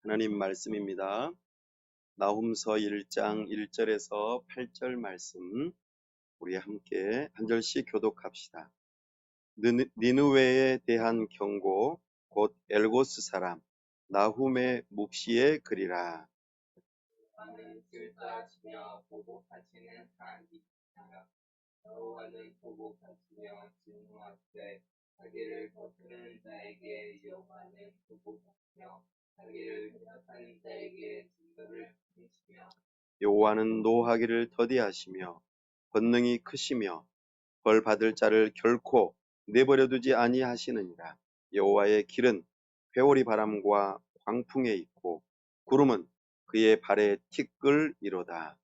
하나님 말씀입니다. 나훔서 1장 1절에서 8절 말씀 우리 함께 한 절씩 교독합시다. 니느웨에 대한 경고 곧 엘고스 사람 나훔의 묵시의 글이라. 여호와는 질투하시며 보복하시는 하나님이시라. 여호와는 보복하시며 진노하시되 자기를 거스르는 자에게 여호와는 보복하시며 자기를 대적하는 자에게 진노를 베푸시며 여호와는 노하기를 더디하시며 권능이 크시며 벌 받을 자를 결코 내버려 두지 아니하시느니라. 여호와의 길은 회오리 바람과 광풍에 있고 구름은 그의 발에 티끌이로다.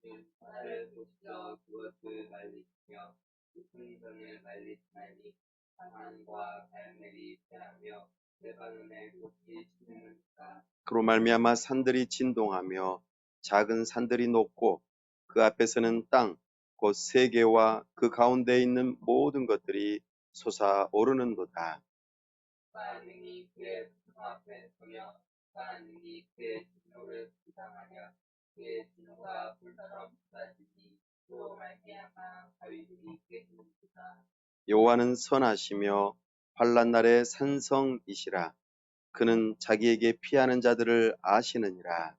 그는 바다를 보시어 그것을 말리시며 깊은 강을 말리시나니 하만과 갈멜이 패하며 레바논의 꽃이 시드는다. 그로 말미암아 산들이 진동하며 작은 산들이 높고 그 앞에서는 땅 곧 세계와 그 가운데에 있는 모든 것들이 솟아오르는도다. 하나님이 그의 품 앞에 서며 하나님이 그의 진노를 비상하며 그의 진노가 불처럼 쏟아지니 그로 말미암아 바위들이 깨지는도다. 여호와는 선하시며 환난 날의 산성이시라. 그는 자기에게 피하는 자들을 아시느니라.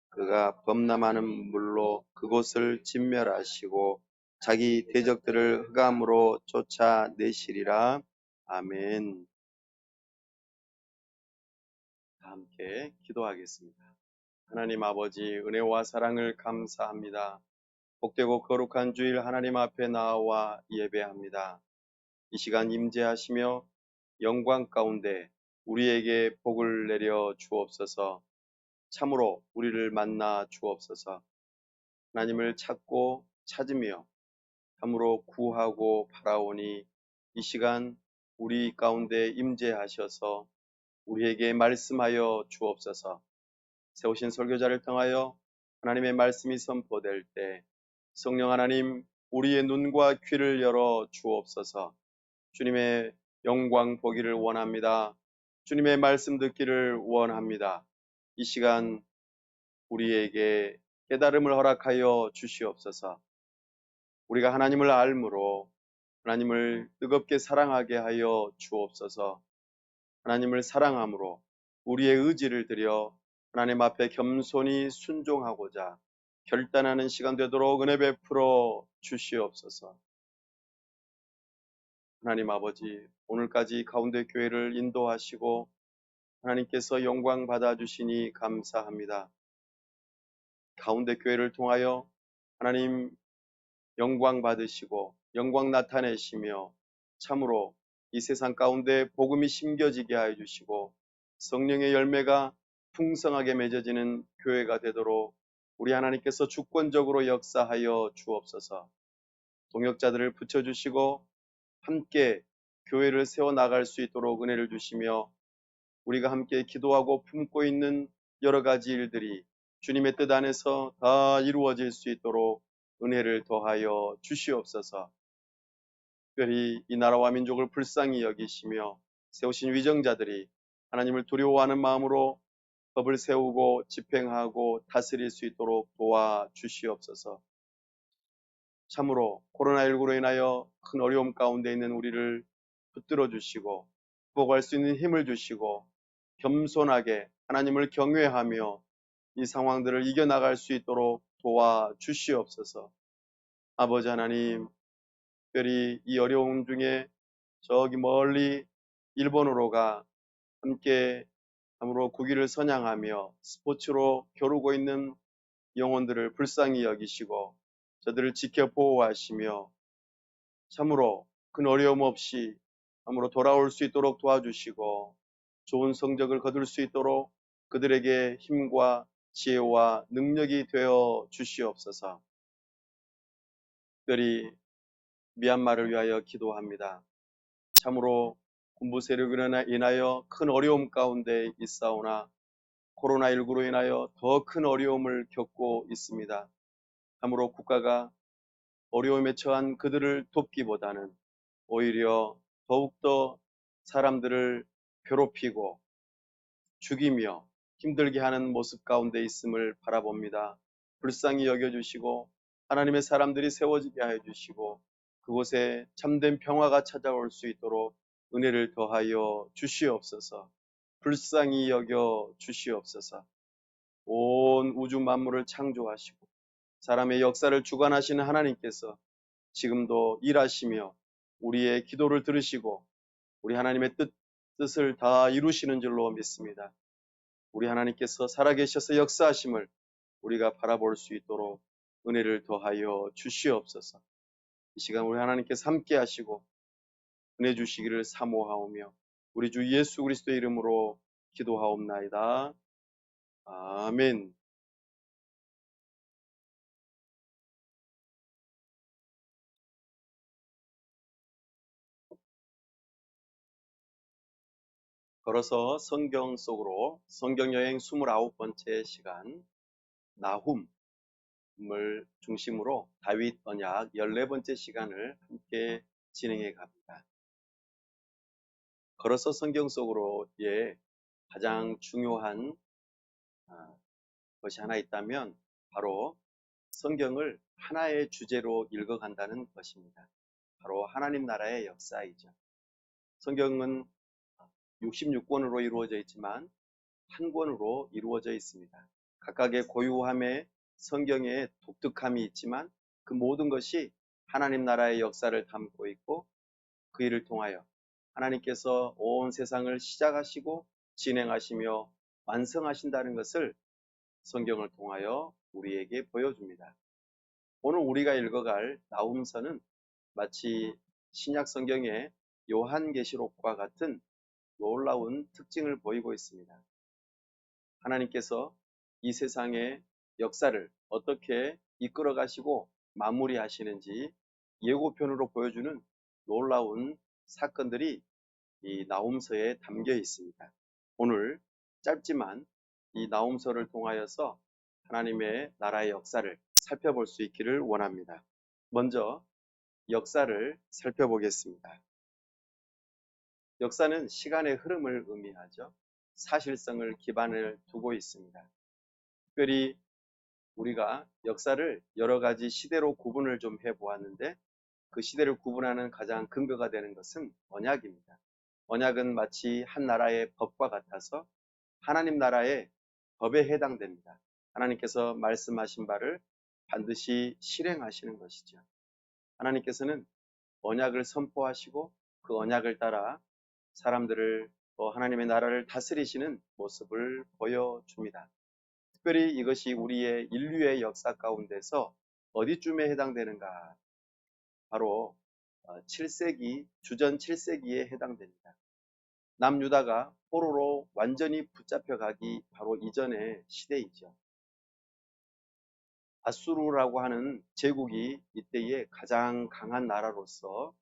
그가 범람하는 물로 그곳을 진멸하시고 자기 대적들을 흑암으로 쫓아내시리라. 아멘. 함께 기도하겠습니다. 하나님 아버지, 은혜와 사랑을 감사합니다. 복되고 거룩한 주일 하나님 앞에 나와 예배합니다. 이 시간 임재하시며 영광 가운데 우리에게 복을 내려 주옵소서. 참으로 우리를 만나 주옵소서. 하나님을 찾고 찾으며 참으로 구하고 바라오니 이 시간 우리 가운데 임재하셔서 우리에게 말씀하여 주옵소서. 세우신 설교자를 통하여 하나님의 말씀이 선포될 때 성령 하나님 우리의 눈과 귀를 열어 주옵소서. 주님의 영광 보기를 원합니다. 주님의 말씀 듣기를 원합니다. 이 시간 우리에게 깨달음을 허락하여 주시옵소서. 우리가 하나님을 알므로 하나님을 뜨겁게 사랑하게 하여 주옵소서. 하나님을 사랑함으로 우리의 의지를 들여 하나님 앞에 겸손히 순종하고자 결단하는 시간 되도록 은혜 베풀어 주시옵소서. 하나님 아버지, 오늘까지 가운데 교회를 인도하시고 하나님께서 영광 받아주시니 감사합니다. 가운데 교회를 통하여 하나님 영광 받으시고 영광 나타내시며 참으로 이 세상 가운데 복음이 심겨지게 하여 주시고 성령의 열매가 풍성하게 맺어지는 교회가 되도록 우리 하나님께서 주권적으로 역사하여 주옵소서. 동역자들을 붙여주시고 함께 교회를 세워나갈 수 있도록 은혜를 주시며 우리가 함께 기도하고 품고 있는 여러 가지 일들이 주님의 뜻 안에서 다 이루어질 수 있도록 은혜를 더하여 주시옵소서. 특별히 이 나라와 민족을 불쌍히 여기시며 세우신 위정자들이 하나님을 두려워하는 마음으로 법을 세우고 집행하고 다스릴 수 있도록 도와주시옵소서. 참으로 코로나19로 인하여 큰 어려움 가운데 있는 우리를 붙들어 주시고 극복할 수 있는 힘을 주시고 겸손하게 하나님을 경외하며 이 상황들을 이겨나갈 수 있도록 도와주시옵소서. 아버지 하나님, 특별히 이 어려움 중에 저기 멀리 일본으로가 함께 참으로 국위를 선양하며 스포츠로 겨루고 있는 영혼들을 불쌍히 여기시고 저들을 지켜 보호하시며 참으로 큰 어려움 없이 참으로 돌아올 수 있도록 도와주시고 좋은 성적을 거둘 수 있도록 그들에게 힘과 지혜와 능력이 되어 주시옵소서. 특별히 미얀마를 위하여 기도합니다. 참으로 군부 세력으로 인하여 큰 어려움 가운데 있사오나 코로나19로 인하여 더 큰 어려움을 겪고 있습니다. 참으로 국가가 어려움에 처한 그들을 돕기보다는 오히려 더욱더 사람들을 괴롭히고 죽이며 힘들게 하는 모습 가운데 있음을 바라봅니다. 불쌍히 여겨주시고 하나님의 사람들이 세워지게 하여 주시고 그곳에 참된 평화가 찾아올 수 있도록 은혜를 더하여 주시옵소서. 불쌍히 여겨 주시옵소서. 온 우주 만물을 창조하시고 사람의 역사를 주관하시는 하나님께서 지금도 일하시며 우리의 기도를 들으시고 우리 하나님의 뜻을 다 이루시는 줄로 믿습니다. 우리 하나님께서 살아계셔서 역사하심을 우리가 바라볼 수 있도록 은혜를 더하여 주시옵소서. 이 시간 우리 하나님께서 함께 하시고 은혜 주시기를 사모하오며 우리 주 예수 그리스도의 이름으로 기도하옵나이다. 아멘. 걸어서 성경 속으로 성경여행 29번째 시간 나훔을 중심으로 다윗 언약 14번째 시간을 함께 진행해 갑니다. 걸어서 성경 속으로의 가장 중요한 것이 하나 있다면 바로 성경을 하나의 주제로 읽어간다는 것입니다. 바로 하나님 나라의 역사이죠. 성경은 66권으로 이루어져 있지만 한 권으로 이루어져 있습니다. 각각의 고유함에 성경에 독특함이 있지만 그 모든 것이 하나님 나라의 역사를 담고 있고 그 일을 통하여 하나님께서 온 세상을 시작하시고 진행하시며 완성하신다는 것을 성경을 통하여 우리에게 보여줍니다. 오늘 우리가 읽어갈 나훔서는 마치 신약 성경의 요한계시록과 같은 놀라운 특징을 보이고 있습니다. 하나님께서 이 세상의 역사를 어떻게 이끌어 가시고 마무리하시는지 예고편으로 보여주는 놀라운 사건들이 이 나훔서에 담겨 있습니다. 오늘 짧지만 이 나훔서를 통하여서 하나님의 나라의 역사를 살펴볼 수 있기를 원합니다. 먼저 역사를 살펴보겠습니다. 역사는 시간의 흐름을 의미하죠. 사실성을 기반을 두고 있습니다. 특별히 우리가 역사를 여러 가지 시대로 구분을 좀 해보았는데 그 시대를 구분하는 가장 근거가 되는 것은 언약입니다. 언약은 마치 한 나라의 법과 같아서 하나님 나라의 법에 해당됩니다. 하나님께서 말씀하신 바를 반드시 실행하시는 것이죠. 하나님께서는 언약을 선포하시고 그 언약을 따라 사람들을 하나님의 나라를 다스리시는 모습을 보여줍니다. 특별히 이것이 우리의 인류의 역사 가운데서 어디쯤에 해당되는가? 바로 7세기, 주전 7세기에 해당됩니다. 남유다가 포로로 완전히 붙잡혀가기 바로 이전의 시대이죠. 아수르라고 하는 제국이 이때의 가장 강한 나라로서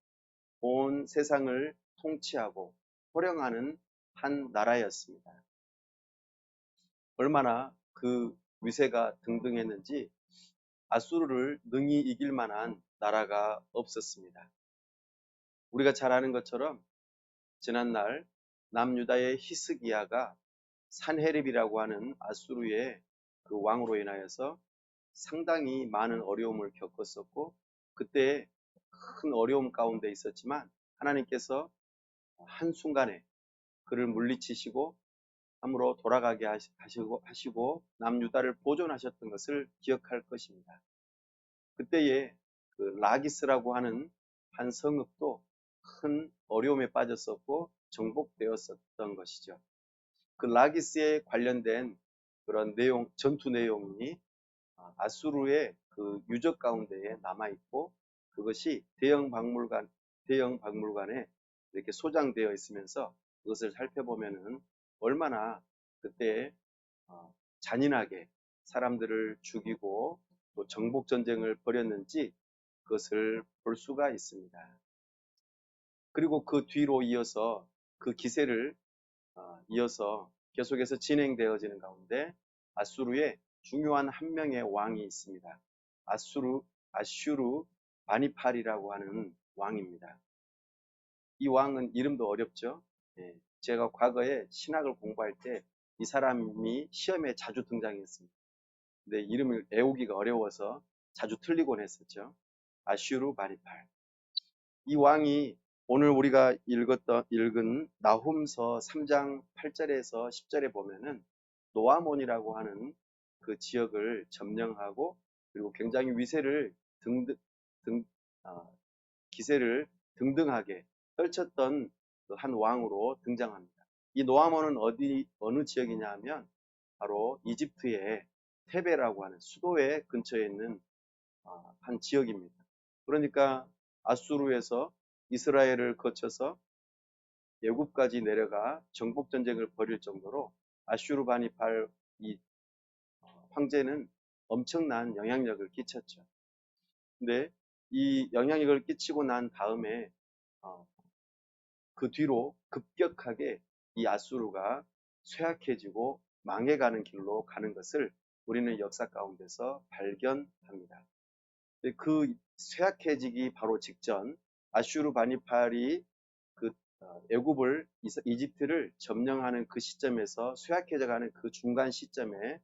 온 세상을 통치하고 호령하는 한 나라였습니다. 얼마나 그 위세가 등등했는지 아수르를 능히 이길 만한 나라가 없었습니다. 우리가 잘 아는 것처럼 지난날 남유다의 히스기야가 산헤립이라고 하는 아수르의 그 왕으로 인하여서 상당히 많은 어려움을 겪었었고 그때 큰 어려움 가운데 있었지만 하나님께서 한순간에 그를 물리치시고 함으로 돌아가게 하시고 남유다를 보존하셨던 것을 기억할 것입니다. 그때에 그 라기스라고 하는 한 성읍도 큰 어려움에 빠졌었고 정복되었었던 것이죠. 그 라기스에 관련된 그런 내용, 전투 내용이 아수르의 그 유적 가운데에 남아있고 그것이 대형 박물관에 이렇게 소장되어 있으면서 그것을 살펴보면은 얼마나 그때 잔인하게 사람들을 죽이고 또 정복 전쟁을 벌였는지 그것을 볼 수가 있습니다. 그리고 그 뒤로 이어서 그 기세를 이어서 계속해서 진행되어지는 가운데 아수르의 중요한 한 명의 왕이 있습니다. 아슈르 바니팔이라고 하는 왕입니다. 이 왕은 이름도 어렵죠. 제가 과거에 신학을 공부할 때 이 사람이 시험에 자주 등장했습니다. 근데 이름을 외우기가 어려워서 자주 틀리곤 했었죠. 아슈르바니팔. 이 왕이 오늘 우리가 읽은 나훔서 3장 8절에서 10절에 보면은 노아몬이라고 하는 그 지역을 점령하고 그리고 굉장히 위세를 등, 아, 기세를 등등하게 떨쳤던 그 한 왕으로 등장합니다. 이 노아몬은 어느 지역이냐 하면 바로 이집트의 테베라고 하는 수도의 근처에 있는 한 지역입니다. 그러니까 아수르에서 이스라엘을 거쳐서 애굽까지 내려가 정복 전쟁을 벌일 정도로 아슈르바니팔 이 황제는 엄청난 영향력을 끼쳤죠. 근데 이 영향력을 끼치고 난 다음에 그 뒤로 급격하게 이 아수르가 쇠약해지고 망해가는 길로 가는 것을 우리는 역사 가운데서 발견합니다. 그 쇠약해지기 바로 직전 아슈르바니팔이 그 애굽을 이집트를 점령하는 그 시점에서 쇠약해져가는 그 중간 시점에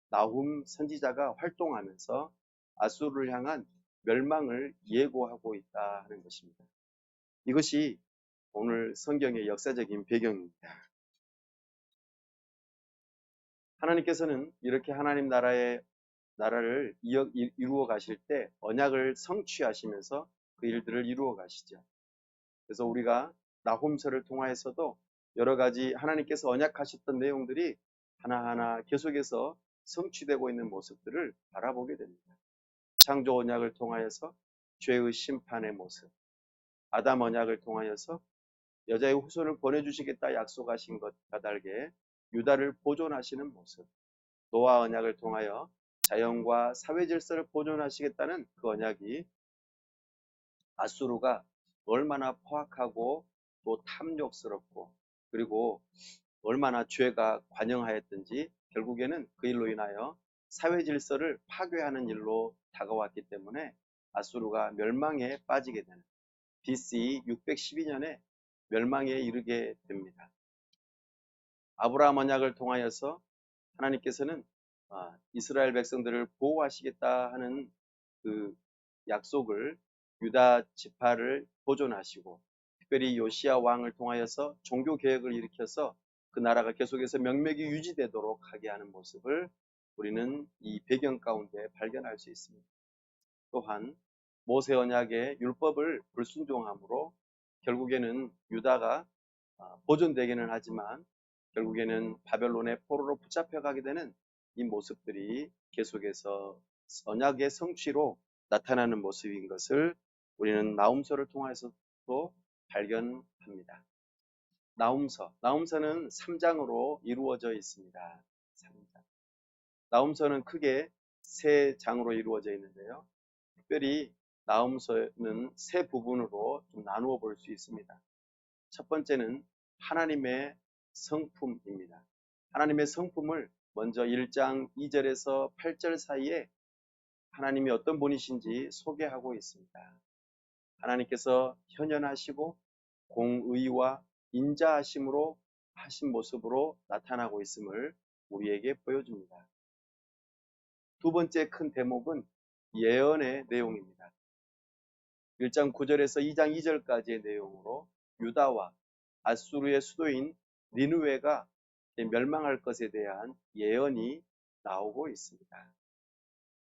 나훔 선지자가 활동하면서 아수르를 향한 멸망을 예고하고 있다 하는 것입니다. 이것이 오늘 성경의 역사적인 배경입니다. 하나님께서는 이렇게 하나님 나라를 이루어 가실 때 언약을 성취하시면서 그 일들을 이루어 가시죠. 그래서 우리가 나홈서를 통하여서도 여러 가지 하나님께서 언약하셨던 내용들이 하나하나 계속해서 성취되고 있는 모습들을 바라보게 됩니다. 창조 언약을 통하여서 죄의 심판의 모습, 아담 언약을 통하여서 여자의 후손을 보내주시겠다 약속하신 것과 달게 유다를 보존하시는 모습, 노아 언약을 통하여 자연과 사회 질서를 보존하시겠다는 그 언약이 아수르가 얼마나 포악하고 또 탐욕스럽고 그리고 얼마나 죄가 관영하였든지 결국에는 그 일로 인하여 사회 질서를 파괴하는 일로 다가왔기 때문에 아수르가 멸망에 빠지게 되는 BC 612년에 멸망에 이르게 됩니다. 아브라함 언약을 통하여서 하나님께서는 이스라엘 백성들을 보호하시겠다 하는 그 약속을 유다 지파를 보존하시고 특별히 요시야 왕을 통하여서 종교 개혁을 일으켜서 그 나라가 계속해서 명맥이 유지되도록 하게 하는 모습을 우리는 이 배경 가운데 발견할 수 있습니다. 또한 모세 언약의 율법을 불순종함으로 결국에는 유다가 보존되기는 하지만 결국에는 바벨론의 포로로 붙잡혀가게 되는 이 모습들이 계속해서 언약의 성취로 나타나는 모습인 것을 우리는 나훔서를 통해서도 발견합니다. 나훔서는 3장으로 이루어져 있습니다. 3장. 나훔서는 크게 세 장으로 이루어져 있는데요. 특별히 나훔서는 세 부분으로 좀 나누어 볼 수 있습니다. 첫 번째는 하나님의 성품입니다. 하나님의 성품을 먼저 1장 2절에서 8절 사이에 하나님이 어떤 분이신지 소개하고 있습니다. 하나님께서 현현하시고 공의와 인자하심으로 하신 모습으로 나타나고 있음을 우리에게 보여줍니다. 두 번째 큰 대목은 예언의 내용입니다. 1장 9절에서 2장 2절까지의 내용으로 유다와 아수르의 수도인 니느웨가 멸망할 것에 대한 예언이 나오고 있습니다.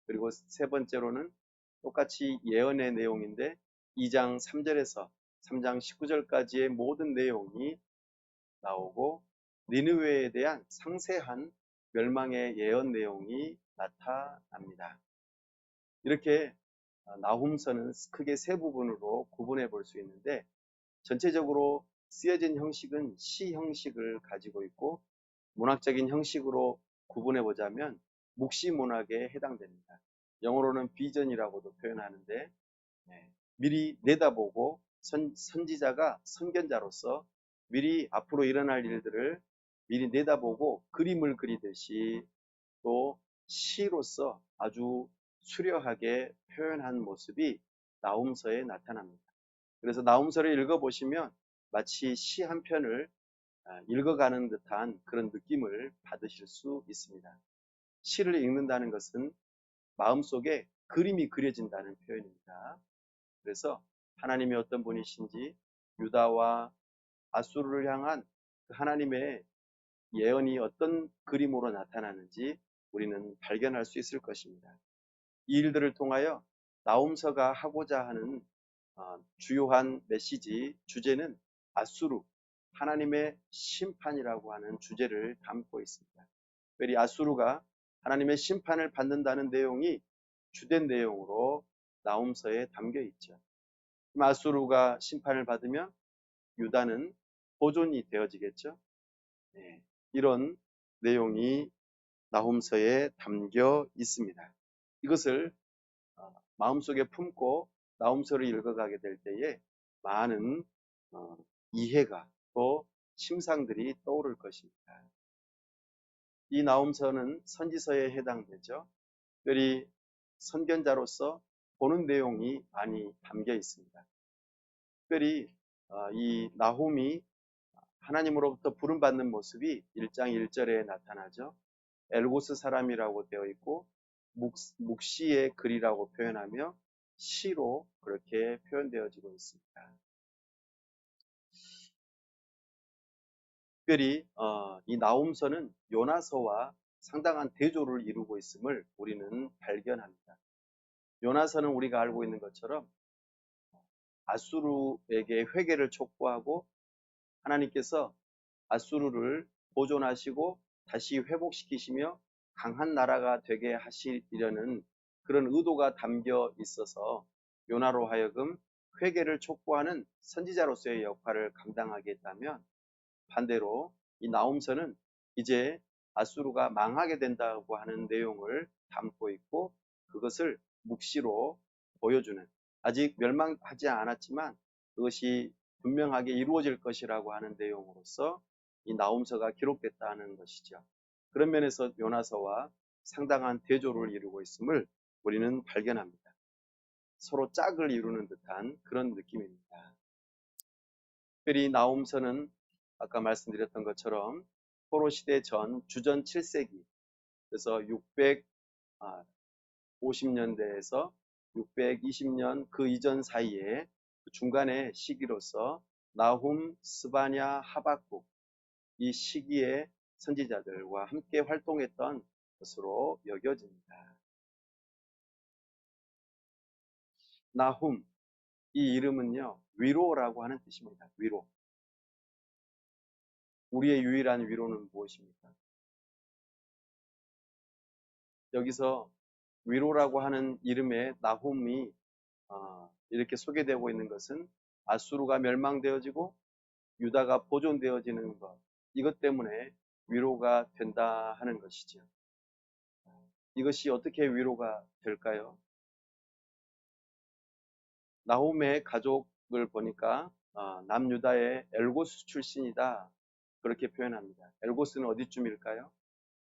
그리고 세 번째로는 똑같이 예언의 내용인데 2장 3절에서 3장 19절까지의 모든 내용이 나오고 니느웨에 대한 상세한 멸망의 예언 내용이 나타납니다. 이렇게 나훔서는 크게 세 부분으로 구분해 볼 수 있는데 전체적으로 쓰여진 형식은 시 형식을 가지고 있고 문학적인 형식으로 구분해 보자면 묵시 문학에 해당됩니다. 영어로는 비전이라고도 표현하는데 미리 내다보고 선지자가 선견자로서 미리 앞으로 일어날 일들을 미리 내다보고 그림을 그리듯이 또 시로서 아주 수려하게 표현한 모습이 나훔서에 나타납니다. 그래서 나훔서를 읽어보시면 마치 시 한 편을 읽어가는 듯한 그런 느낌을 받으실 수 있습니다. 시를 읽는다는 것은 마음속에 그림이 그려진다는 표현입니다. 그래서 하나님이 어떤 분이신지 유다와 아수르를 향한 하나님의 예언이 어떤 그림으로 나타나는지 우리는 발견할 수 있을 것입니다. 이 일들을 통하여 나홈서가 하고자 하는 주요한 메시지 주제는 아수르, 하나님의 심판이라고 하는 주제를 담고 있습니다. 특별히 아수르가 하나님의 심판을 받는다는 내용이 주된 내용으로 나홈서에 담겨 있죠. 아수르가 심판을 받으면 유다는 보존이 되어지겠죠. 네, 이런 내용이 나홈서에 담겨 있습니다. 이것을 마음속에 품고 나홈서를 읽어가게 될 때에 많은 이해가 또 심상들이 떠오를 것입니다. 이 나홈서는 선지서에 해당되죠. 특별히 선견자로서 보는 내용이 많이 담겨 있습니다. 특별히 이 나홈이 하나님으로부터 부름받는 모습이 1장 1절에 나타나죠. 엘고스 사람이라고 되어 있고 묵시의 글이라고 표현하며 시로 그렇게 표현되어지고 있습니다. 특별히 이 나홈서는 요나서와 상당한 대조를 이루고 있음을 우리는 발견합니다. 요나서는 우리가 알고 있는 것처럼 아수르에게 회개를 촉구하고 하나님께서 아수르를 보존하시고 다시 회복시키시며 강한 나라가 되게 하시려는 그런 의도가 담겨 있어서 요나로 하여금 회개를 촉구하는 선지자로서의 역할을 감당하게 했다면, 반대로 이 나홈서는 이제 아수르가 망하게 된다고 하는 내용을 담고 있고 그것을 묵시로 보여주는, 아직 멸망하지 않았지만 그것이 분명하게 이루어질 것이라고 하는 내용으로서 이 나홈서가 기록됐다는 것이죠. 그런 면에서 요나서와 상당한 대조를 이루고 있음을 우리는 발견합니다. 서로 짝을 이루는 듯한 그런 느낌입니다. 특별히 나홈서는 아까 말씀드렸던 것처럼 포로 시대 전 주전 7세기, 그래서 650년대에서 620년 그 이전 사이에 중간의 시기로서 나훔, 스바냐, 하박국 이 시기의 선지자들과 함께 활동했던 것으로 여겨집니다. 나훔, 이 이름은요, 위로라고 하는 뜻입니다. 위로. 우리의 유일한 위로는 무엇입니까? 여기서 위로라고 하는 이름의 나훔이 이렇게 소개되고 있는 것은 아수르가 멸망되어지고 유다가 보존되어지는 것, 이것 때문에 위로가 된다 하는 것이죠. 이것이 어떻게 위로가 될까요? 나홈의 가족을 보니까 남유다의 엘고스 출신이다 그렇게 표현합니다. 엘고스는 어디쯤일까요?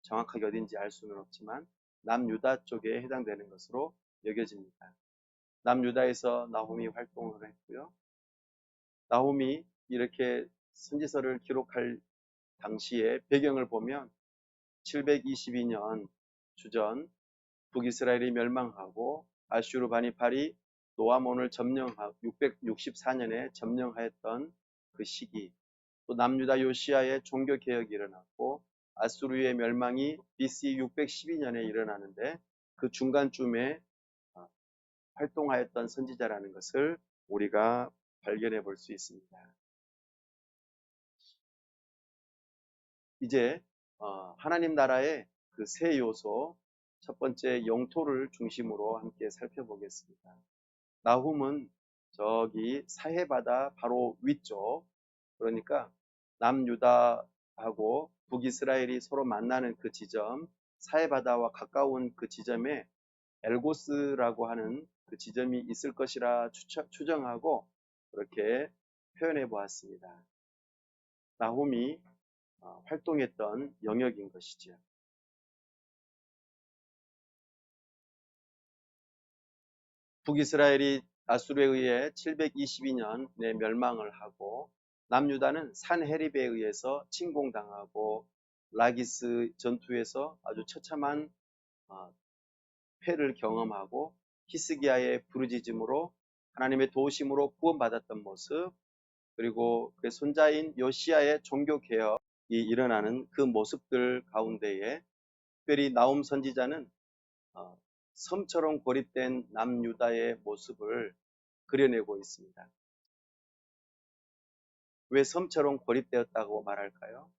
정확하게 어딘지 알 수는 없지만 남유다 쪽에 해당되는 것으로 여겨집니다. 남유다에서 나홈이 활동을 했고요. 나홈이 이렇게 선지서를 기록할 당시의 배경을 보면 722년 주전 북이스라엘이 멸망하고 아슈르 바니팔이 노아몬을 점령하고 664년에 점령하였던 그 시기, 또 남유다 요시아의 종교 개혁이 일어났고 아수르의 멸망이 BC 612년에 일어나는데 그 중간쯤에 활동하였던 선지자라는 것을 우리가 발견해 볼 수 있습니다. 이제 하나님 나라의 그 세 요소, 첫 번째 영토를 중심으로 함께 살펴보겠습니다. 나훔은 저기 사해바다 바로 위쪽, 그러니까 남유다하고 북이스라엘이 서로 만나는 그 지점, 사해바다와 가까운 그 지점에 엘고스라고 하는 그 지점이 있을 것이라 추정하고 그렇게 표현해 보았습니다. 나훔이 활동했던 영역인 것이죠. 북이스라엘이 아수르에 의해 722년에 멸망을 하고 남유다는 산헤립에 의해서 침공당하고 라기스 전투에서 아주 처참한 어, 패를 경험하고 히스기야의 부르짖음으로 하나님의 도우심으로 구원받았던 모습, 그리고 그의 손자인 요시야의 종교개혁이 일어나는 그 모습들 가운데에 특별히 나움 선지자는 어, 섬처럼 고립된 남유다의 모습을 그려내고 있습니다. 왜 섬처럼 고립되었다고 말할까요?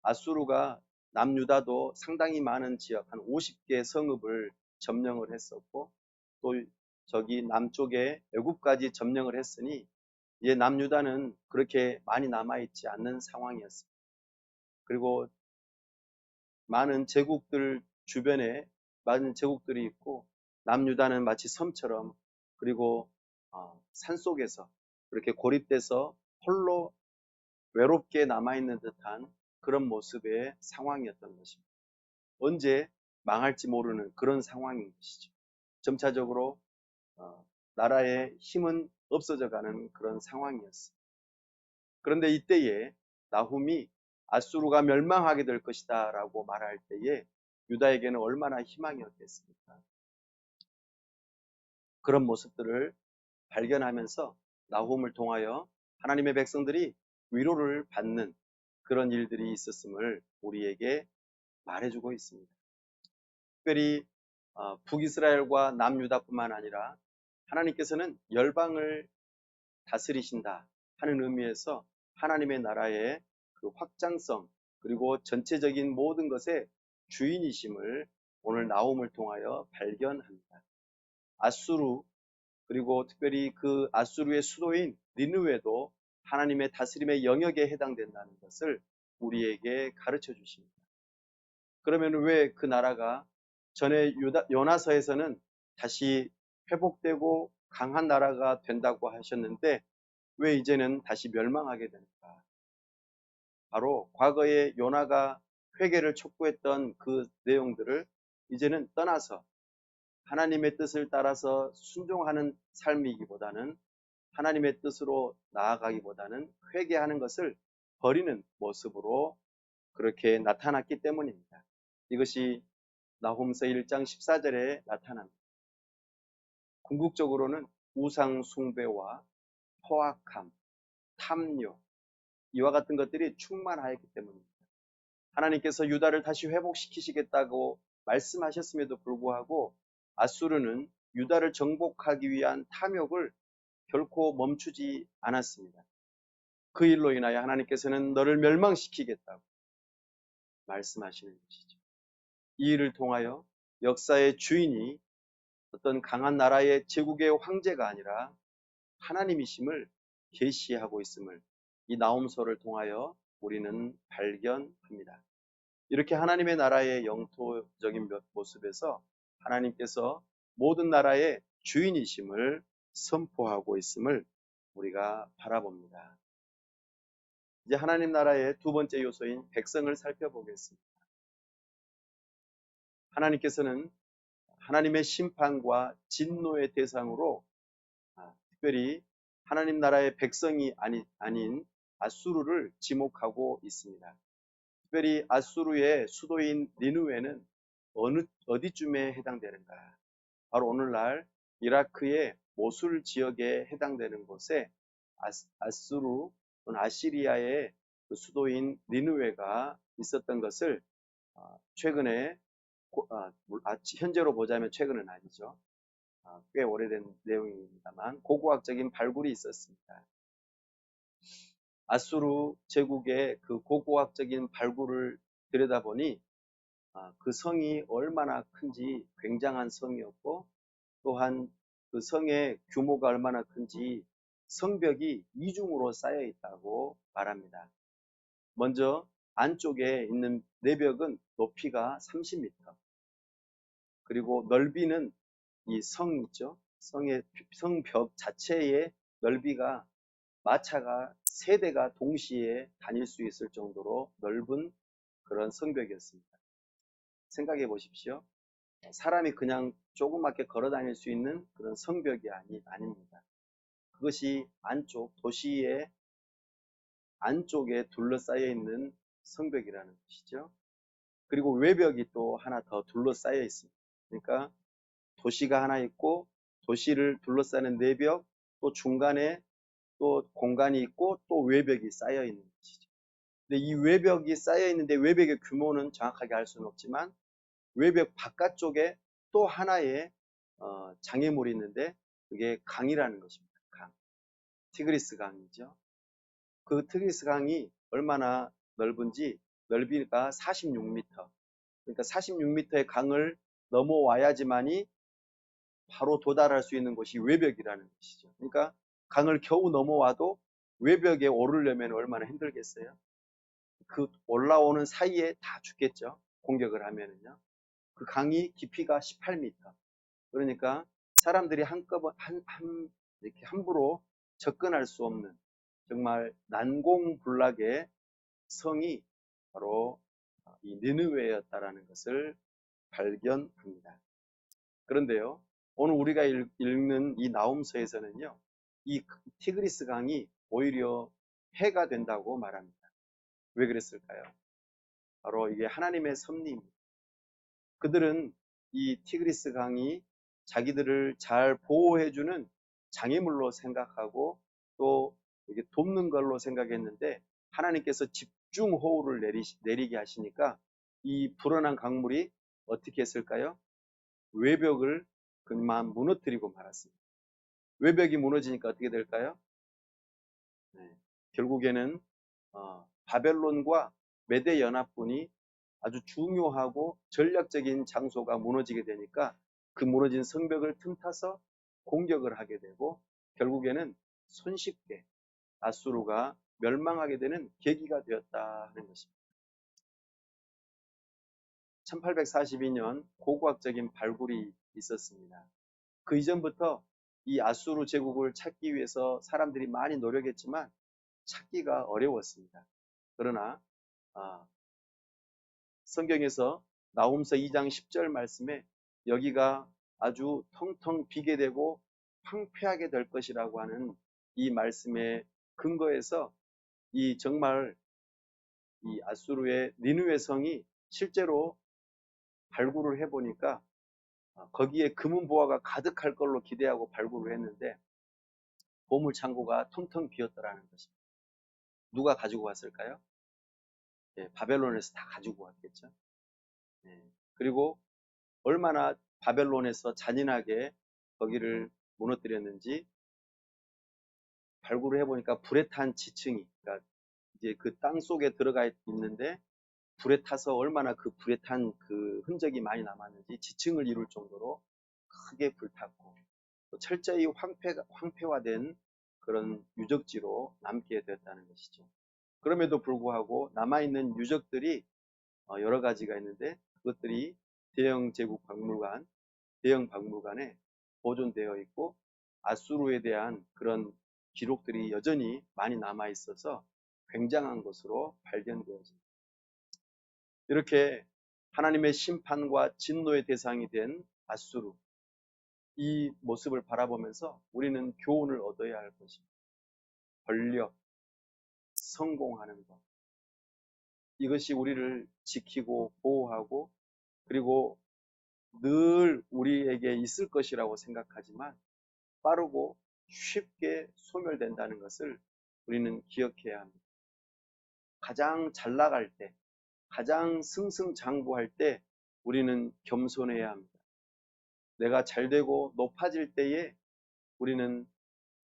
아수르가 남유다도 상당히 많은 지역, 한 50개 성읍을 점령을 했었고, 또 저기 남쪽에 애굽까지 점령을 했으니 이제 남유다는 그렇게 많이 남아있지 않는 상황이었습니다. 그리고 많은 제국들 주변에 많은 제국들이 있고, 남유다는 마치 섬처럼, 그리고 산속에서 그렇게 고립돼서 홀로 외롭게 남아있는 듯한 그런 모습의 상황이었던 것입니다. 언제 망할지 모르는 그런 상황인 것이죠. 점차적으로 나라의 힘은 없어져가는 그런 상황이었습니다. 그런데 이때에 나훔이 아수르가 멸망하게 될 것이다 라고 말할 때에 유다에게는 얼마나 희망이었겠습니까? 그런 모습들을 발견하면서 나훔을 통하여 하나님의 백성들이 위로를 받는 그런 일들이 있었음을 우리에게 말해주고 있습니다. 특별히 북이스라엘과 남유다뿐만 아니라 하나님께서는 열방을 다스리신다 하는 의미에서 하나님의 나라의 그 확장성, 그리고 전체적인 모든 것의 주인이심을 오늘 나움을 통하여 발견합니다. 아수르, 그리고 특별히 그 아수르의 수도인 니느웨도 하나님의 다스림의 영역에 해당된다는 것을 우리에게 가르쳐 주십니다. 그러면 왜 그 나라가 전에 요나서에서는 다시 회복되고 강한 나라가 된다고 하셨는데 왜 이제는 다시 멸망하게 되는가? 바로 과거에 요나가 회개를 촉구했던 그 내용들을 이제는 떠나서 하나님의 뜻을 따라서 순종하는 삶이기보다는 하나님의 뜻으로 나아가기보다는 회개하는 것을 버리는 모습으로 그렇게 나타났기 때문입니다. 이것이 나홈서 1장 14절에 나타납니다. 궁극적으로는 우상 숭배와 포악함, 탐욕, 이와 같은 것들이 충만하였기 때문입니다. 하나님께서 유다를 다시 회복시키시겠다고 말씀하셨음에도 불구하고 아수르는 유다를 정복하기 위한 탐욕을 결코 멈추지 않았습니다. 그 일로 인하여 하나님께서는 너를 멸망시키겠다고 말씀하시는 것이죠. 이 일을 통하여 역사의 주인이 어떤 강한 나라의 제국의 황제가 아니라 하나님이심을 계시하고 있음을 이 나홈서를 통하여 우리는 발견합니다. 이렇게 하나님의 나라의 영토적인 모습에서 하나님께서 모든 나라의 주인이심을 선포하고 있음을 우리가 바라봅니다. 이제 하나님 나라의 두 번째 요소인 백성을 살펴보겠습니다. 하나님께서는 하나님의 심판과 진노의 대상으로 특별히 하나님 나라의 백성이 아닌 아수르를 지목하고 있습니다. 특별히 아수르의 수도인 니느웨는 어디쯤에 해당되는가? 바로 오늘날 이라크의 모술 지역에 해당되는 곳에 아수르 또는 아시리아의 그 수도인 니느웨가 있었던 것을 최근에 현재로 보자면 최근은 아니죠. 꽤 오래된 내용입니다만 고고학적인 발굴이 있었습니다. 아수르 제국의 그 고고학적인 발굴을 들여다보니 그 성이 얼마나 큰지 굉장한 성이었고, 또한 그 성의 규모가 얼마나 큰지 성벽이 이중으로 쌓여 있다고 말합니다. 먼저 안쪽에 있는 내벽은 높이가 30m, 그리고 넓이는 이 성 있죠. 성벽 자체의 넓이가 마차가 3대가 동시에 다닐 수 있을 정도로 넓은 그런 성벽이었습니다. 생각해 보십시오. 사람이 그냥 조그맣게 걸어 다닐 수 있는 그런 성벽이 아닙니다. 그것이 안쪽 도시의 안쪽에 둘러싸여 있는 성벽이라는 것이죠. 그리고 외벽이 또 하나 더 둘러싸여 있습니다. 그러니까 도시가 하나 있고 도시를 둘러싸는 내벽, 또 중간에 또 공간이 있고 또 외벽이 쌓여 있는 것이죠. 근데 이 외벽이 쌓여 있는데 외벽의 규모는 정확하게 알 수는 없지만 외벽 바깥쪽에 또 하나의 장애물이 있는데 그게 강이라는 것입니다. 강. 티그리스 강이죠. 그 티그리스 강이 얼마나 넓은지 넓이가 46m. 그러니까 46m의 강을 넘어와야지만이 바로 도달할 수 있는 곳이 외벽이라는 것이죠. 그러니까 강을 겨우 넘어와도 외벽에 오르려면 얼마나 힘들겠어요? 그 올라오는 사이에 다 죽겠죠. 공격을 하면은요. 그 강이 깊이가 18m. 그러니까 사람들이 이렇게 함부로 접근할 수 없는 정말 난공불락의 성이 바로 이 니느웨였다라는 것을 발견합니다. 그런데요, 오늘 우리가 읽는 이 나홈서에서는요, 이 티그리스 강이 오히려 해가 된다고 말합니다. 왜 그랬을까요? 바로 이게 하나님의 섭리입니다. 그들은 이 티그리스 강이 자기들을 잘 보호해주는 장애물로 생각하고 또 이게 돕는 걸로 생각했는데 하나님께서 집중호우를 내리게 하시니까 이 불어난 강물이 어떻게 했을까요? 외벽을 그만 무너뜨리고 말았습니다. 외벽이 무너지니까 어떻게 될까요? 네, 결국에는 바벨론과 메대 연합군이 아주 중요하고 전략적인 장소가 무너지게 되니까 그 무너진 성벽을 틈타서 공격을 하게 되고 결국에는 손쉽게 아수르가 멸망하게 되는 계기가 되었다 하는 것입니다. 1842년 고고학적인 발굴이 있었습니다. 그 이전부터 이 아수르 제국을 찾기 위해서 사람들이 많이 노력했지만 찾기가 어려웠습니다. 그러나 성경에서 나홈서 2장 10절 말씀에 여기가 아주 텅텅 비게 되고 황폐하게 될 것이라고 하는 이 말씀의 근거에서 이 정말 이 아수르의 니느웨 성이 실제로 발굴을 해보니까 거기에 금은보화가 가득할 걸로 기대하고 발굴을 했는데 보물창고가 텅텅 비었더라는 것입니다. 누가 가지고 왔을까요? 예, 바벨론에서 다 가지고 왔겠죠. 예, 그리고 얼마나 바벨론에서 잔인하게 거기를 무너뜨렸는지 발굴을 해보니까 불에 탄 지층이, 그러니까 이제 그 땅 속에 들어가 있는데 불에 타서 얼마나 그 불에 탄 그 흔적이 많이 남았는지 지층을 이룰 정도로 크게 불탔고 또 철저히 황폐화된 그런 유적지로 남게 되었다는 것이죠. 그럼에도 불구하고 남아있는 유적들이 여러 가지가 있는데 그것들이 대형 제국 박물관, 대형 박물관에 보존되어 있고 아수르에 대한 그런 기록들이 여전히 많이 남아 있어서 굉장한 것으로 발견되어집니다. 이렇게 하나님의 심판과 진노의 대상이 된 아수르, 이 모습을 바라보면서 우리는 교훈을 얻어야 할 것입니다. 권력, 성공하는 것, 이것이 우리를 지키고 보호하고 그리고 늘 우리에게 있을 것이라고 생각하지만 빠르고 쉽게 소멸된다는 것을 우리는 기억해야 합니다. 가장 잘 나갈 때, 가장 승승장구할 때 우리는 겸손해야 합니다. 내가 잘 되고 높아질 때에 우리는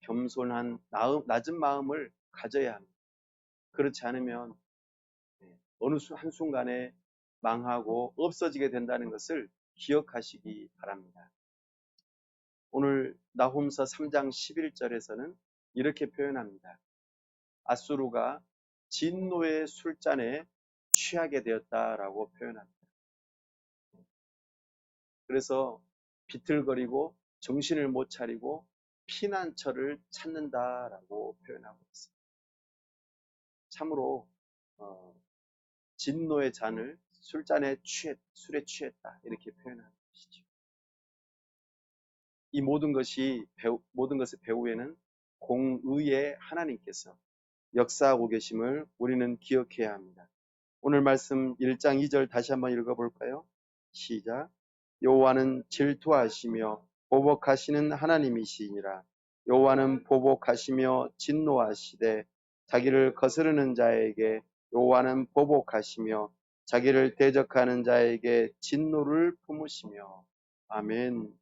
겸손한 낮은 마음을 가져야 합니다. 그렇지 않으면 어느 한순간에 망하고 없어지게 된다는 것을 기억하시기 바랍니다. 오늘 나홈서 3장 11절에서는 이렇게 표현합니다. 아수르가 진노의 술잔에 취하게 되었다라고 표현합니다. 그래서 비틀거리고 정신을 못 차리고 피난처를 찾는다라고 표현하고 있습니다. 참으로 진노의 잔을 술에 취했다 이렇게 표현하는 것이죠. 이 모든 것의 배후에는 공의의 하나님께서 역사하고 계심을 우리는 기억해야 합니다. 오늘 말씀 1장 2절 다시 한번 읽어볼까요? 시작. 여호와는 질투하시며 보복하시는 하나님이시니라. 여호와는 보복하시며 진노하시되 자기를 거스르는 자에게 여호와는 보복하시며 자기를 대적하는 자에게 진노를 품으시며. 아멘.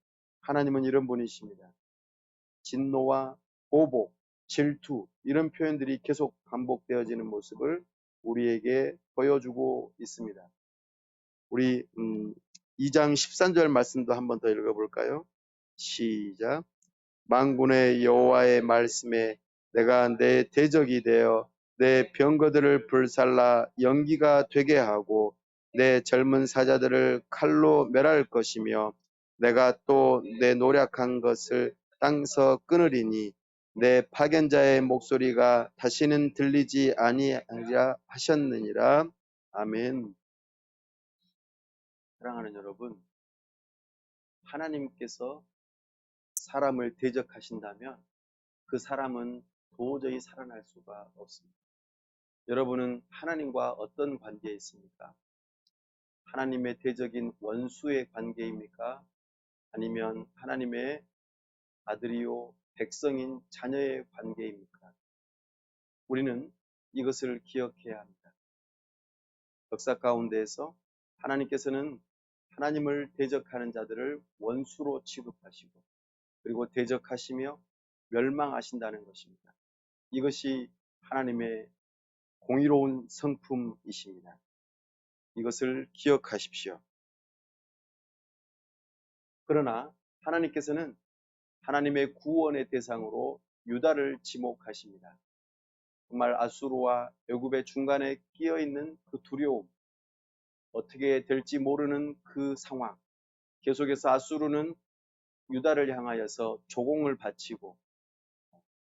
하나님은 이런 분이십니다. 진노와 보복, 질투 이런 표현들이 계속 반복되어지는 모습을 우리에게 보여주고 있습니다. 우리 2장 13절 말씀도 한번 더 읽어볼까요? 시작. 만군의 여호와의 말씀에 내가 내 대적이 되어 내 병거들을 불살라 연기가 되게 하고 내 젊은 사자들을 칼로 멸할 것이며 내가 또 내 노력한 것을 땅서 끊으리니 내 파견자의 목소리가 다시는 들리지 아니하리라 하셨느니라. 아멘. 사랑하는 여러분, 하나님께서 사람을 대적하신다면 그 사람은 도저히 살아날 수가 없습니다. 여러분은 하나님과 어떤 관계에 있습니까? 하나님의 대적인 원수의 관계입니까? 아니면 하나님의 아들이요 백성인 자녀의 관계입니까? 우리는 이것을 기억해야 합니다. 역사 가운데에서 하나님께서는 하나님을 대적하는 자들을 원수로 취급하시고 그리고 대적하시며 멸망하신다는 것입니다. 이것이 하나님의 공의로운 성품이십니다. 이것을 기억하십시오. 그러나 하나님께서는 하나님의 구원의 대상으로 유다를 지목하십니다. 정말 아수르와 애굽의 중간에 끼어 있는 그 두려움, 어떻게 될지 모르는 그 상황, 계속해서 아수르는 유다를 향하여서 조공을 바치고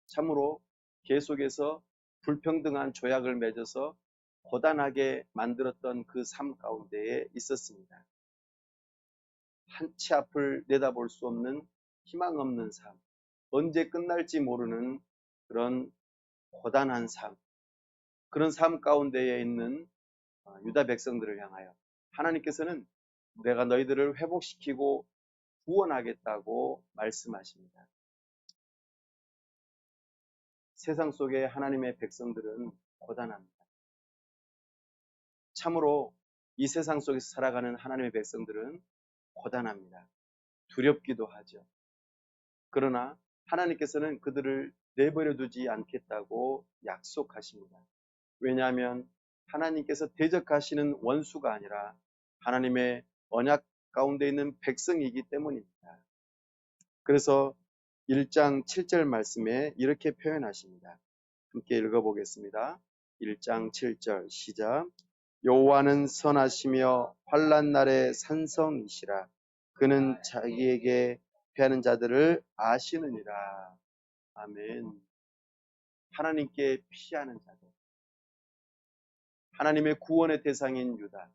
참으로 계속해서 불평등한 조약을 맺어서 고단하게 만들었던 그 삶 가운데에 있었습니다. 한치 앞을 내다볼 수 없는 희망 없는 삶, 언제 끝날지 모르는 그런 고단한 삶, 그런 삶 가운데에 있는 유다 백성들을 향하여 하나님께서는 내가 너희들을 회복시키고 구원하겠다고 말씀하십니다. 세상 속에 하나님의 백성들은 고단합니다. 참으로 이 세상 속에서 살아가는 하나님의 백성들은 고단합니다. 두렵기도 하죠. 그러나 하나님께서는 그들을 내버려 두지 않겠다고 약속하십니다. 왜냐하면 하나님께서 대적하시는 원수가 아니라 하나님의 언약 가운데 있는 백성이기 때문입니다. 그래서 1장 7절 말씀에 이렇게 표현하십니다. 함께 읽어보겠습니다. 1장 7절 시작. 여호와는 선하시며 환난 날의 산성이시라. 그는 자기에게 피하는 자들을 아시느니라. 아멘. 하나님께 피하는 자들, 하나님의 구원의 대상인 유다,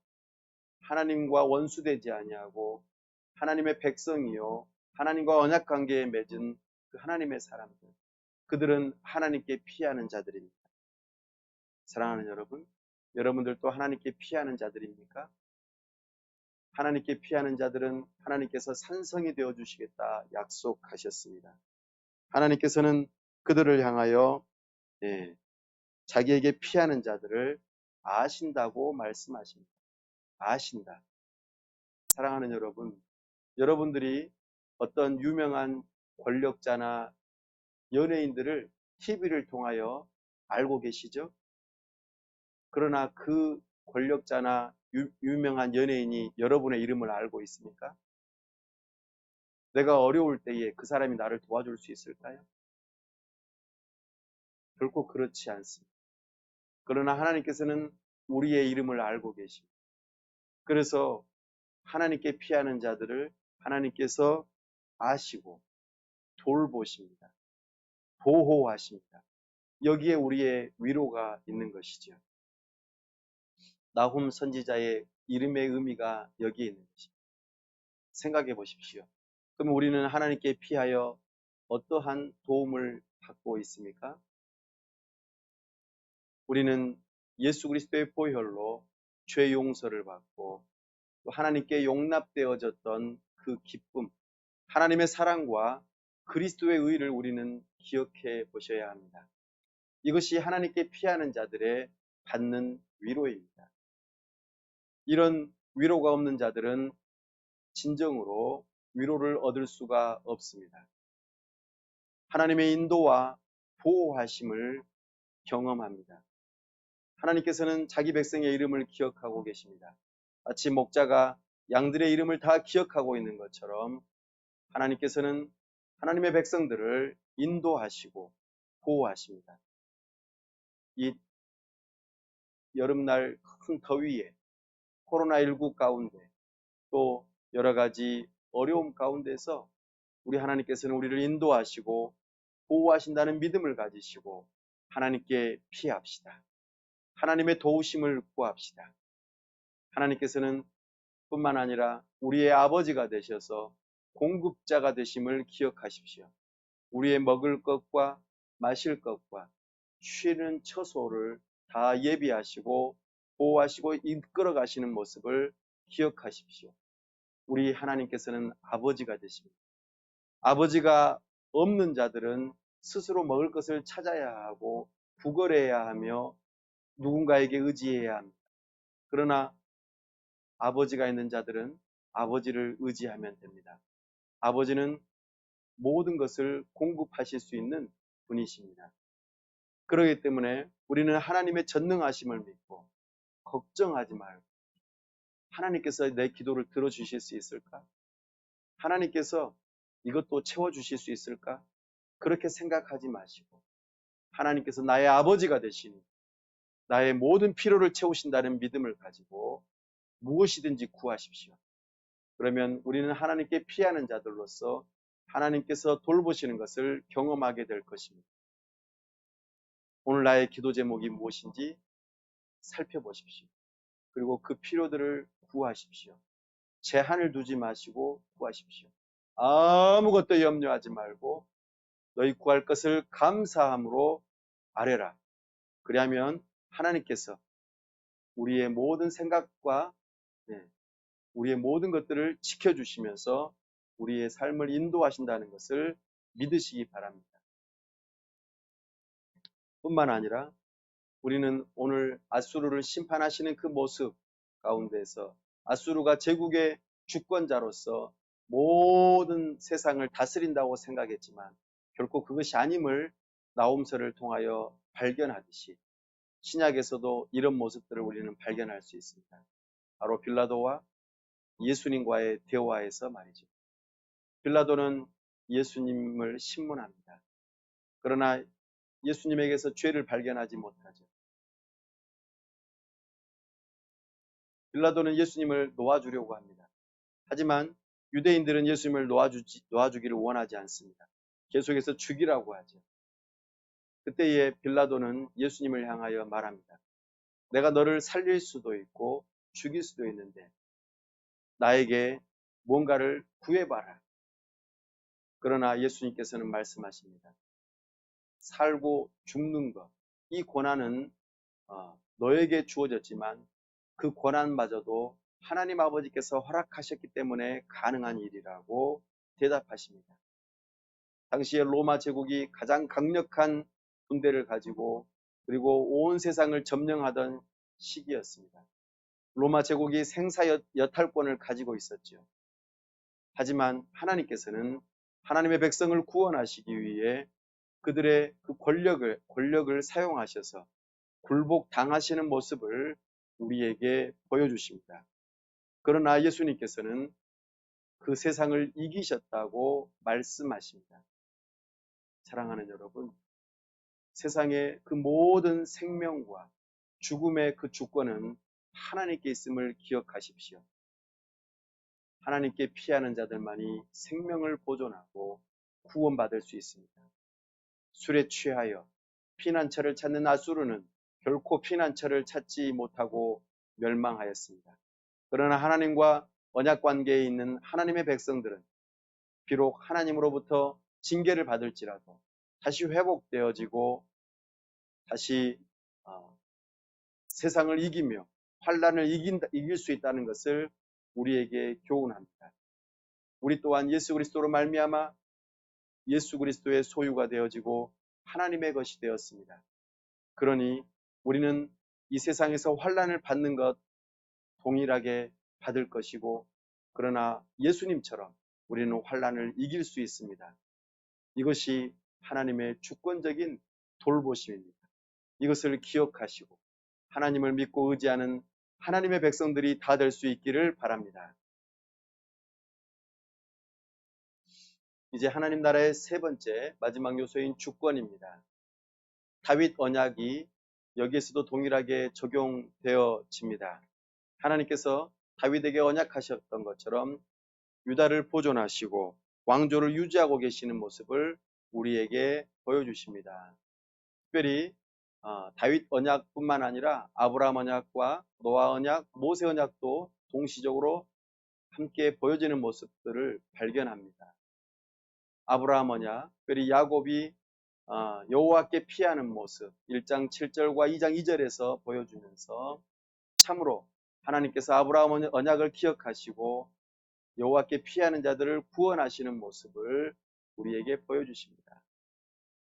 하나님과 원수되지 아니하고 하나님의 백성이요 하나님과 언약 관계에 맺은 그 하나님의 사람들, 그들은 하나님께 피하는 자들입니다. 사랑하는 여러분, 여러분들도 하나님께 피하는 자들입니까? 하나님께 피하는 자들은 하나님께서 산성이 되어 주시겠다 약속하셨습니다. 하나님께서는 그들을 향하여 자기에게 피하는 자들을 아신다고 말씀하십니다. 아신다. 사랑하는 여러분, 여러분들이 어떤 유명한 권력자나 연예인들을 TV를 통하여 알고 계시죠? 그러나 그 권력자나 유명한 연예인이 여러분의 이름을 알고 있습니까? 내가 어려울 때에 그 사람이 나를 도와줄 수 있을까요? 결코 그렇지 않습니다. 그러나 하나님께서는 우리의 이름을 알고 계십니다. 그래서 하나님께 피하는 자들을 하나님께서 아시고 돌보십니다. 보호하십니다. 여기에 우리의 위로가 있는 것이죠. 나훔 선지자의 이름의 의미가 여기에 있는 것입니다. 생각해 보십시오. 그럼 우리는 하나님께 피하여 어떠한 도움을 받고 있습니까? 우리는 예수 그리스도의 보혈로 죄 용서를 받고 또 하나님께 용납되어졌던 그 기쁨, 하나님의 사랑과 그리스도의 의를 우리는 기억해 보셔야 합니다. 이것이 하나님께 피하는 자들의 받는 위로입니다. 이런 위로가 없는 자들은 진정으로 위로를 얻을 수가 없습니다. 하나님의 인도와 보호하심을 경험합니다. 하나님께서는 자기 백성의 이름을 기억하고 계십니다. 마치 목자가 양들의 이름을 다 기억하고 있는 것처럼 하나님께서는 하나님의 백성들을 인도하시고 보호하십니다. 이 여름날 큰 더위에 코로나19 가운데 또 여러 가지 어려움 가운데서 우리 하나님께서는 우리를 인도하시고 보호하신다는 믿음을 가지시고 하나님께 피합시다. 하나님의 도우심을 구합시다. 하나님께서는 뿐만 아니라 우리의 아버지가 되셔서 공급자가 되심을 기억하십시오. 우리의 먹을 것과 마실 것과 쉬는 처소를 다 예비하시고 보호하시고 이끌어 가시는 모습을 기억하십시오. 우리 하나님께서는 아버지가 되십니다. 아버지가 없는 자들은 스스로 먹을 것을 찾아야 하고 구걸해야 하며 누군가에게 의지해야 합니다. 그러나 아버지가 있는 자들은 아버지를 의지하면 됩니다. 아버지는 모든 것을 공급하실 수 있는 분이십니다. 그렇기 때문에 우리는 하나님의 전능하심을 믿고 걱정하지 말고 하나님께서 내 기도를 들어주실 수 있을까? 하나님께서 이것도 채워주실 수 있을까? 그렇게 생각하지 마시고 하나님께서 나의 아버지가 되시니 나의 모든 필요를 채우신다는 믿음을 가지고 무엇이든지 구하십시오. 그러면 우리는 하나님께 피하는 자들로서 하나님께서 돌보시는 것을 경험하게 될 것입니다. 오늘 나의 기도 제목이 무엇인지 살펴보십시오. 그리고 그 필요들을 구하십시오. 제한을 두지 마시고 구하십시오. 아무것도 염려하지 말고 너희 구할 것을 감사함으로 아뢰라. 그리하면 하나님께서 우리의 모든 생각과 우리의 모든 것들을 지켜주시면서 우리의 삶을 인도하신다는 것을 믿으시기 바랍니다. 뿐만 아니라 우리는 오늘 아수르를 심판하시는 그 모습 가운데서 아수르가 제국의 주권자로서 모든 세상을 다스린다고 생각했지만 결코 그것이 아님을 나홈서를 통하여 발견하듯이 신약에서도 이런 모습들을 우리는 발견할 수 있습니다. 바로 빌라도와 예수님과의 대화에서 말이죠. 빌라도는 예수님을 신문합니다. 그러나 예수님에게서 죄를 발견하지 못하죠. 빌라도는 예수님을 놓아주려고 합니다. 하지만 유대인들은 예수님을 놓아주기를 원하지 않습니다. 계속해서 죽이라고 하죠. 그때에 빌라도는 예수님을 향하여 말합니다. 내가 너를 살릴 수도 있고 죽일 수도 있는데 나에게 뭔가를 구해봐라. 그러나 예수님께서는 말씀하십니다. 살고 죽는 것, 이 권한은 너에게 주어졌지만 그 권한마저도 하나님 아버지께서 허락하셨기 때문에 가능한 일이라고 대답하십니다. 당시에 로마 제국이 가장 강력한 군대를 가지고 그리고 온 세상을 점령하던 시기였습니다. 로마 제국이 생사여탈권을 가지고 있었죠. 하지만 하나님께서는 하나님의 백성을 구원하시기 위해 그들의 그 권력을 사용하셔서 굴복당하시는 모습을 우리에게 보여주십니다. 그러나 예수님께서는 그 세상을 이기셨다고 말씀하십니다. 사랑하는 여러분, 세상의 그 모든 생명과 죽음의 그 주권은 하나님께 있음을 기억하십시오. 하나님께 피하는 자들만이 생명을 보존하고 구원받을 수 있습니다. 술에 취하여 피난처를 찾는 아수르는 결코 피난처를 찾지 못하고 멸망하였습니다. 그러나 하나님과 언약 관계에 있는 하나님의 백성들은 비록 하나님으로부터 징계를 받을지라도 다시 회복되어지고 다시 세상을 이기며 환란을 이길 수 있다는 것을 우리에게 교훈합니다. 우리 또한 예수 그리스도로 말미암아 예수 그리스도의 소유가 되어지고 하나님의 것이 되었습니다. 그러니 우리는 이 세상에서 환란을 받는 것 동일하게 받을 것이고, 그러나 예수님처럼 우리는 환란을 이길 수 있습니다. 이것이 하나님의 주권적인 돌보심입니다. 이것을 기억하시고 하나님을 믿고 의지하는 하나님의 백성들이 다 될 수 있기를 바랍니다. 이제 하나님 나라의 세 번째 마지막 요소인 주권입니다. 다윗 언약이 여기에서도 동일하게 적용되어집니다. 하나님께서 다윗에게 언약하셨던 것처럼 유다를 보존하시고 왕조를 유지하고 계시는 모습을 우리에게 보여주십니다. 특별히 다윗 언약뿐만 아니라 아브라함 언약과 노아 언약, 모세 언약도 동시적으로 함께 보여지는 모습들을 발견합니다. 아브라함 언약, 특별히 야곱이 여호와께 피하는 모습 1장 7절과 2장 2절에서 보여주면서 참으로 하나님께서 아브라함 언약을 기억하시고 여호와께 피하는 자들을 구원하시는 모습을 우리에게 보여주십니다.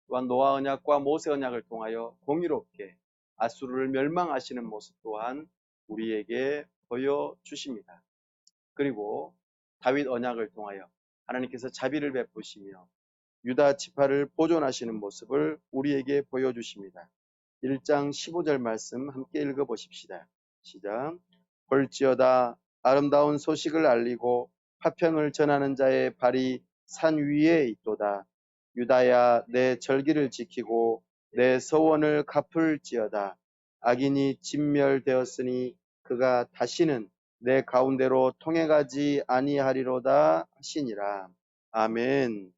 또한 노아 언약과 모세 언약을 통하여 공의롭게 아수르를 멸망하시는 모습 또한 우리에게 보여주십니다. 그리고 다윗 언약을 통하여 하나님께서 자비를 베푸시며 유다 지파를 보존하시는 모습을 우리에게 보여주십니다. 1장 15절 말씀 함께 읽어보십시다. 시작. 볼지어다 아름다운 소식을 알리고 화평을 전하는 자의 발이 산 위에 있도다. 유다야 내 절기를 지키고 내 서원을 갚을지어다. 악인이 진멸되었으니 그가 다시는 내 가운데로 통해가지 아니하리로다 하시니라. 아멘.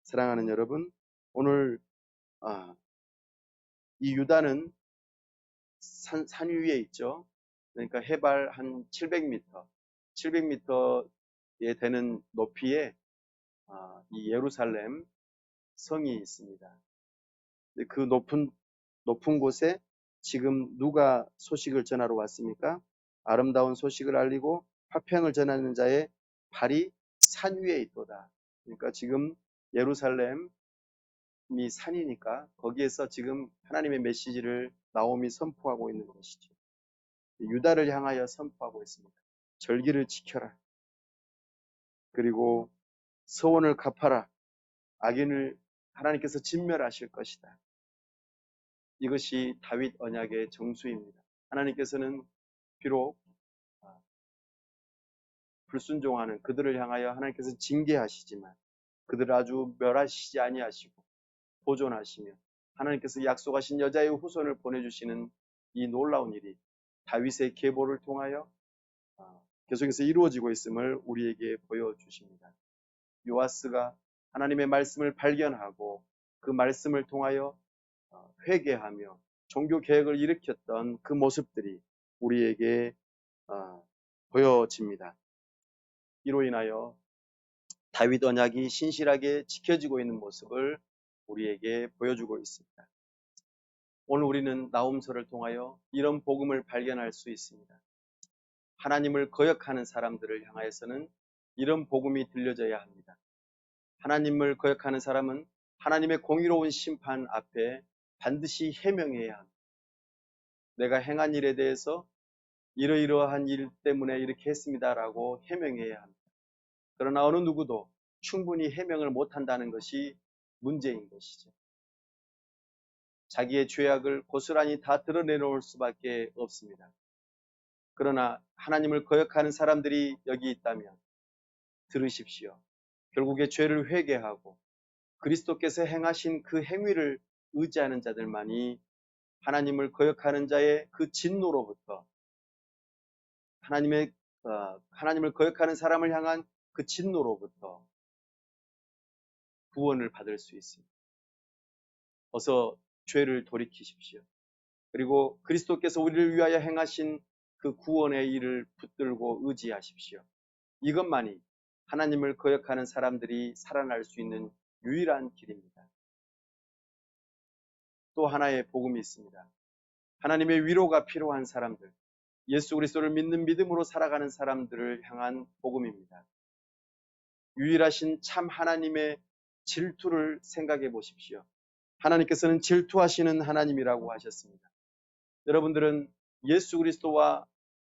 사랑하는 여러분, 오늘 이 유다는 산 위에 있죠. 그러니까 해발 한 700m, 700m에 되는 높이에 이 예루살렘 성이 있습니다. 그 높은 곳에 지금 누가 소식을 전하러 왔습니까? 아름다운 소식을 알리고 화평을 전하는 자의 발이 산 위에 있도다. 그러니까 지금 예루살렘이 산이니까 거기에서 지금 하나님의 메시지를 나옴이 선포하고 있는 것이죠. 유다를 향하여 선포하고 있습니다. 절기를 지켜라. 그리고 서원을 갚아라. 악인을 하나님께서 진멸하실 것이다. 이것이 다윗 언약의 정수입니다. 하나님께서는 비록 불순종하는 그들을 향하여 하나님께서 징계하시지만 그들을 아주 멸하시지 아니하시고 보존하시며 하나님께서 약속하신 여자의 후손을 보내주시는 이 놀라운 일이 다윗의 계보를 통하여 계속해서 이루어지고 있음을 우리에게 보여주십니다. 요아스가 하나님의 말씀을 발견하고 그 말씀을 통하여 회개하며 종교 개혁을 일으켰던 그 모습들이 우리에게 보여집니다. 이로 인하여 다윗 언약이 신실하게 지켜지고 있는 모습을 우리에게 보여주고 있습니다. 오늘 우리는 나홈서를 통하여 이런 복음을 발견할 수 있습니다. 하나님을 거역하는 사람들을 향하여서는 이런 복음이 들려져야 합니다. 하나님을 거역하는 사람은 하나님의 공의로운 심판 앞에 반드시 해명해야 합니다. 내가 행한 일에 대해서 이러이러한 일 때문에 이렇게 했습니다라고 해명해야 합니다. 그러나 어느 누구도 충분히 해명을 못한다는 것이 문제인 것이죠. 자기의 죄악을 고스란히 다 드러내놓을 수밖에 없습니다. 그러나 하나님을 거역하는 사람들이 여기 있다면 들으십시오. 결국에 죄를 회개하고 그리스도께서 행하신 그 행위를 의지하는 자들만이 하나님을 거역하는 자의 그 진노로부터 하나님을 거역하는 사람을 향한 그 진노로부터 구원을 받을 수 있습니다. 어서 죄를 돌이키십시오. 그리고 그리스도께서 우리를 위하여 행하신 그 구원의 일을 붙들고 의지하십시오. 이것만이 하나님을 거역하는 사람들이 살아날 수 있는 유일한 길입니다. 또 하나의 복음이 있습니다. 하나님의 위로가 필요한 사람들, 예수 그리스도를 믿는 믿음으로 살아가는 사람들을 향한 복음입니다. 유일하신 참 하나님의 질투를 생각해 보십시오. 하나님께서는 질투하시는 하나님이라고 하셨습니다. 여러분들은 예수 그리스도와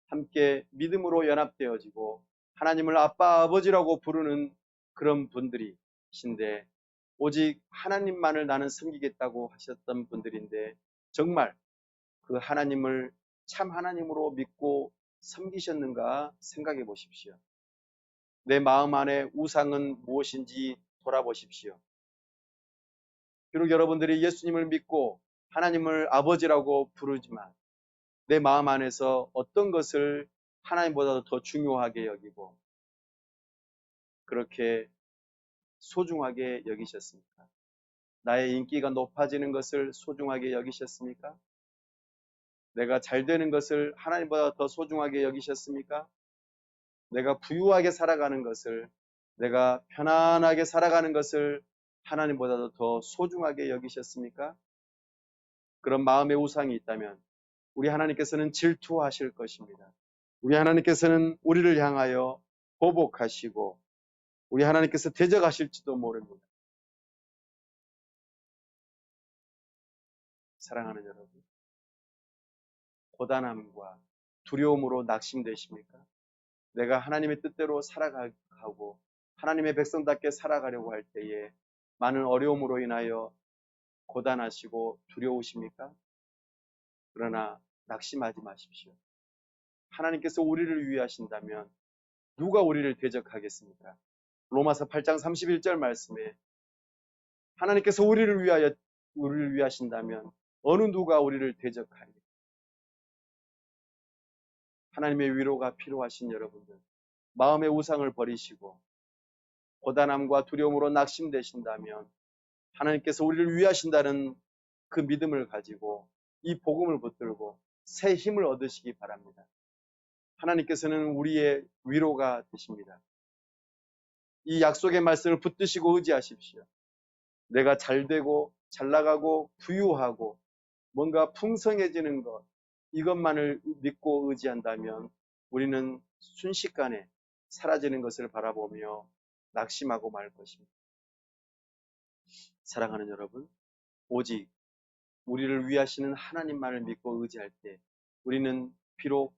함께 믿음으로 연합되어지고 하나님을 아빠 아버지라고 부르는 그런 분들이신데, 오직 하나님만을 나는 섬기겠다고 하셨던 분들인데, 정말 그 하나님을 참 하나님으로 믿고 섬기셨는가 생각해 보십시오. 내 마음 안에 우상은 무엇인지 돌아보십시오. 비록 여러분들이 예수님을 믿고 하나님을 아버지라고 부르지만 내 마음 안에서 어떤 것을 하나님보다도 더 중요하게 여기고 그렇게 소중하게 여기셨습니까? 나의 인기가 높아지는 것을 소중하게 여기셨습니까? 내가 잘 되는 것을 하나님보다 더 소중하게 여기셨습니까? 내가 부유하게 살아가는 것을, 내가 편안하게 살아가는 것을 하나님보다도 더 소중하게 여기셨습니까? 그런 마음의 우상이 있다면 우리 하나님께서는 질투하실 것입니다. 우리 하나님께서는 우리를 향하여 보복하시고 우리 하나님께서 대적하실지도 모릅니다. 사랑하는 여러분, 고단함과 두려움으로 낙심되십니까? 내가 하나님의 뜻대로 살아가고 하나님의 백성답게 살아가려고 할 때에 많은 어려움으로 인하여 고단하시고 두려우십니까? 그러나 낙심하지 마십시오. 하나님께서 우리를 위하신다면 누가 우리를 대적하겠습니까? 로마서 8장 31절 말씀에 하나님께서 우리를 위하신다면 어느 누가 우리를 대적하리? 하나님의 위로가 필요하신 여러분들, 마음의 우상을 버리시고 고단함과 두려움으로 낙심되신다면 하나님께서 우리를 위하신다는 그 믿음을 가지고 이 복음을 붙들고 새 힘을 얻으시기 바랍니다. 하나님께서는 우리의 위로가 되십니다. 이 약속의 말씀을 붙드시고 의지하십시오. 내가 잘되고 잘나가고 부유하고 뭔가 풍성해지는 것, 이것만을 믿고 의지한다면 우리는 순식간에 사라지는 것을 바라보며 낙심하고 말 것입니다. 사랑하는 여러분, 오직 우리를 위하시는 하나님만을 믿고 의지할 때 우리는 비록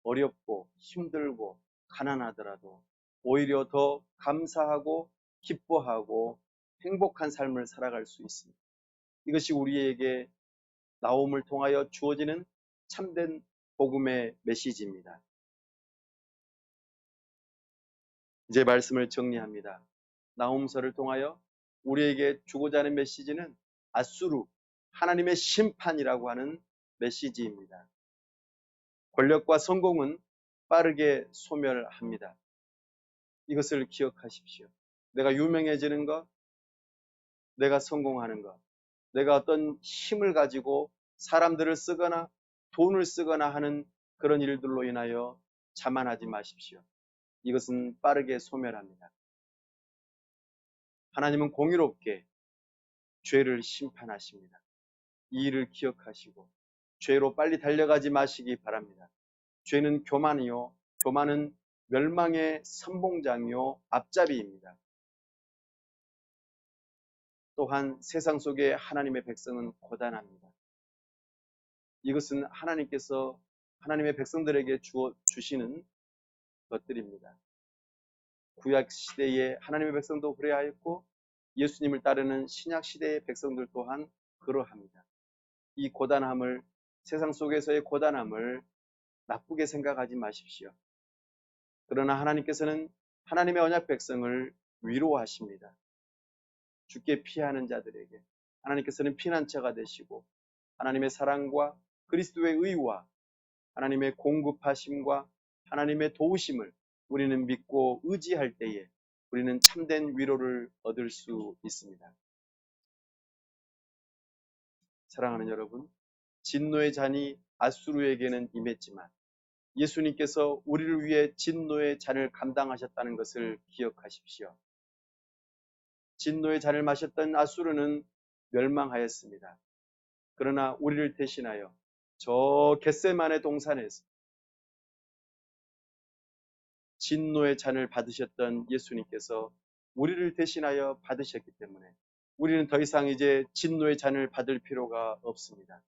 어렵고 힘들고 가난하더라도 오히려 더 감사하고 기뻐하고 행복한 삶을 살아갈 수 있습니다. 이것이 우리에게 나옴을 통하여 주어지는 참된 복음의 메시지입니다. 이제 말씀을 정리합니다. 나홈서를 통하여 우리에게 주고자 하는 메시지는 아수르, 하나님의 심판이라고 하는 메시지입니다. 권력과 성공은 빠르게 소멸합니다. 이것을 기억하십시오. 내가 유명해지는 것, 내가 성공하는 것, 내가 어떤 힘을 가지고 사람들을 쓰거나 돈을 쓰거나 하는 그런 일들로 인하여 자만하지 마십시오. 이것은 빠르게 소멸합니다. 하나님은 공의롭게 죄를 심판하십니다. 이 일을 기억하시고 죄로 빨리 달려가지 마시기 바랍니다. 죄는 교만이요, 교만은 멸망의 선봉장이요 앞잡이입니다. 또한 세상 속에 하나님의 백성은 고단합니다. 이것은 하나님께서 하나님의 백성들에게 주시는 것들입니다. 구약 시대에 하나님의 백성도 그래하였고 예수님을 따르는 신약 시대의 백성들 또한 그러합니다. 이 고단함을, 세상 속에서의 고단함을 나쁘게 생각하지 마십시오. 그러나 하나님께서는 하나님의 언약 백성을 위로하십니다. 죽게 피하는 자들에게 하나님께서는 피난처가 되시고 하나님의 사랑과 그리스도의 의와 하나님의 공급하심과 하나님의 도우심을 우리는 믿고 의지할 때에 우리는 참된 위로를 얻을 수 있습니다. 사랑하는 여러분, 진노의 잔이 아수르에게는 임했지만 예수님께서 우리를 위해 진노의 잔을 감당하셨다는 것을 기억하십시오. 진노의 잔을 마셨던 아수르는 멸망하였습니다. 그러나 우리를 대신하여 저 겟세마네 동산에서 진노의 잔을 받으셨던 예수님께서 우리를 대신하여 받으셨기 때문에 우리는 더 이상 이제 진노의 잔을 받을 필요가 없습니다.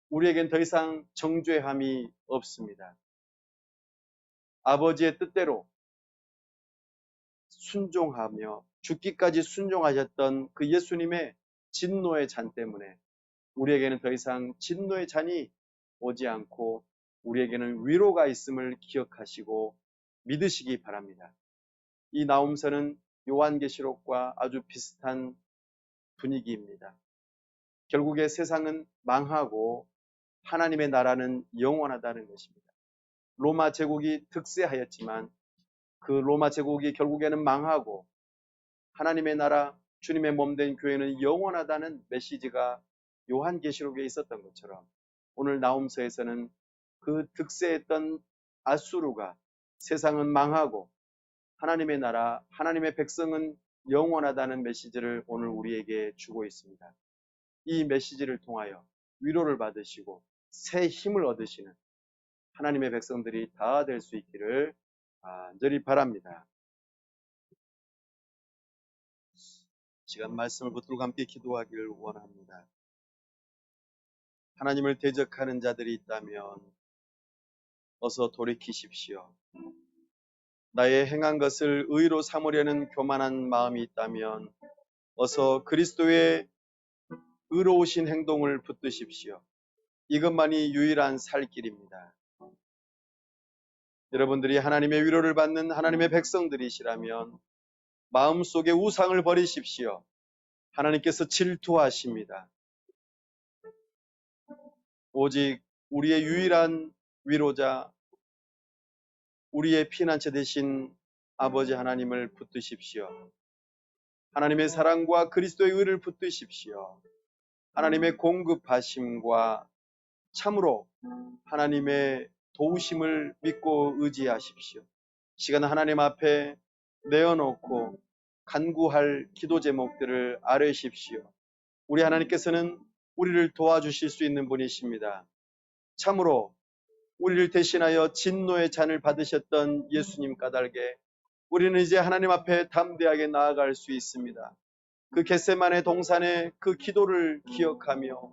우리에겐 더 이상 정죄함이 없습니다. 아버지의 뜻대로 순종하며 죽기까지 순종하셨던 그 예수님의 진노의 잔 때문에 우리에게는 더 이상 진노의 잔이 오지 않고 우리에게는 위로가 있음을 기억하시고 믿으시기 바랍니다. 이 나홈서는 요한계시록과 아주 비슷한 분위기입니다. 결국에 세상은 망하고 하나님의 나라는 영원하다는 것입니다. 로마 제국이 득세하였지만 그 로마 제국이 결국에는 망하고 하나님의 나라, 주님의 몸된 교회는 영원하다는 메시지가 요한계시록에 있었던 것처럼 오늘 나홈서에서는 그 득세했던 아수르가 세상은 망하고 하나님의 나라, 하나님의 백성은 영원하다는 메시지를 오늘 우리에게 주고 있습니다. 이 메시지를 통하여 위로를 받으시고 새 힘을 얻으시는 하나님의 백성들이 다 될 수 있기를 간절히 바랍니다. 시간 말씀을 붙들고 함께 기도하기를 원합니다. 하나님을 대적하는 자들이 있다면 어서 돌이키십시오. 나의 행한 것을 의로 삼으려는 교만한 마음이 있다면 어서 그리스도의 의로우신 행동을 붙드십시오. 이것만이 유일한 살 길입니다. 여러분들이 하나님의 위로를 받는 하나님의 백성들이시라면 마음속에 우상을 버리십시오. 하나님께서 질투하십니다. 오직 우리의 유일한 위로자, 우리의 피난처 되신 아버지 하나님을 붙드십시오. 하나님의 사랑과 그리스도의 의를 붙드십시오. 하나님의 공급하심과 참으로 하나님의 도우심을 믿고 의지하십시오. 시간 하나님 앞에 내어놓고 간구할 기도 제목들을 아뢰십시오. 우리 하나님께서는 우리를 도와주실 수 있는 분이십니다. 참으로 우리를 대신하여 진노의 잔을 받으셨던 예수님 까닭에 우리는 이제 하나님 앞에 담대하게 나아갈 수 있습니다. 그 겟세마네 동산의 그 기도를 기억하며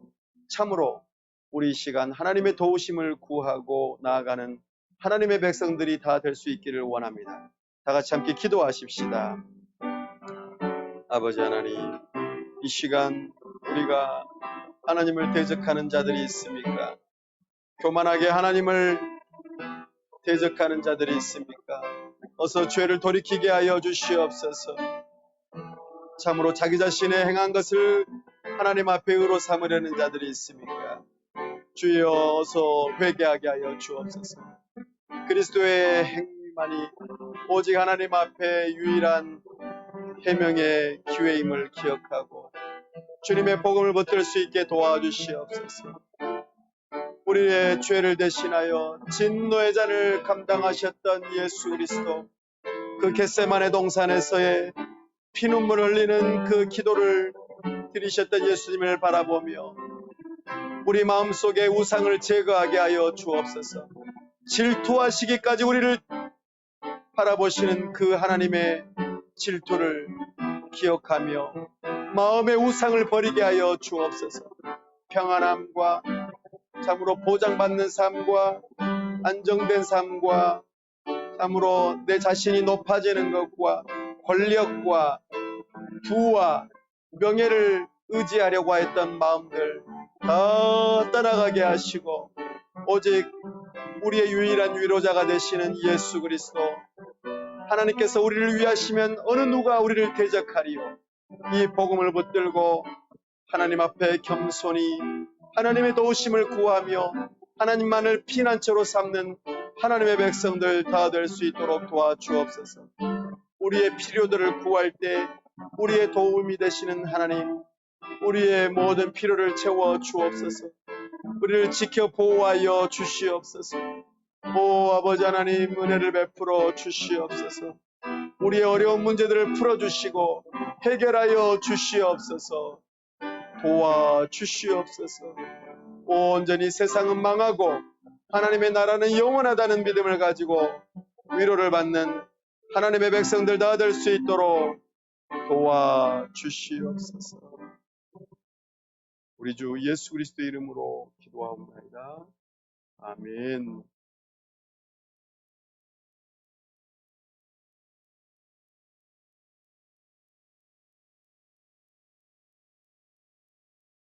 참으로 우리 시간 하나님의 도우심을 구하고 나아가는 하나님의 백성들이 다 될 수 있기를 원합니다. 다 같이 함께 기도하십시다. 아버지 하나님, 이 시간 우리가 하나님을 대적하는 자들이 있습니까? 교만하게 하나님을 대적하는 자들이 있습니까? 어서 죄를 돌이키게 하여 주시옵소서. 참으로 자기 자신의 행한 것을 하나님 앞에 의로 삼으려는 자들이 있습니까? 주여 어서 회개하게 하여 주옵소서. 그리스도의 행위만이 오직 하나님 앞에 유일한 해명의 기회임을 기억하고 주님의 복음을 붙들 수 있게 도와주시옵소서. 우리의 죄를 대신하여 진노의 잔을 감당하셨던 예수 그리스도, 그 겟세마네 동산에서의 피눈물 흘리는 그 기도를 드리셨던 예수님을 바라보며 우리 마음속에 우상을 제거하게 하여 주옵소서. 질투하시기까지 우리를 바라보시는 그 하나님의 질투를 기억하며 마음의 우상을 버리게 하여 주옵소서. 평안함과 참으로 보장받는 삶과 안정된 삶과 참으로 내 자신이 높아지는 것과 권력과 부와 명예를 의지하려고 했던 마음들 다 떠나가게 하시고 오직 우리의 유일한 위로자가 되시는 예수 그리스도, 하나님께서 우리를 위하시면 어느 누가 우리를 대적하리요. 이 복음을 붙들고 하나님 앞에 겸손히 하나님의 도우심을 구하며 하나님만을 피난처로 삼는 하나님의 백성들 다 될 수 있도록 도와주옵소서. 우리의 필요들을 구할 때 우리의 도움이 되시는 하나님, 우리의 모든 필요를 채워 주옵소서. 우리를 지켜 보호하여 주시옵소서. 오 아버지 하나님, 은혜를 베풀어 주시옵소서. 우리의 어려운 문제들을 풀어주시고 해결하여 주시옵소서. 도와주시옵소서. 온전히 세상은 망하고 하나님의 나라는 영원하다는 믿음을 가지고 위로를 받는 하나님의 백성들 다 될 수 있도록 도와주시옵소서. 우리 주 예수 그리스도 이름으로 기도하옵나이다. 아멘.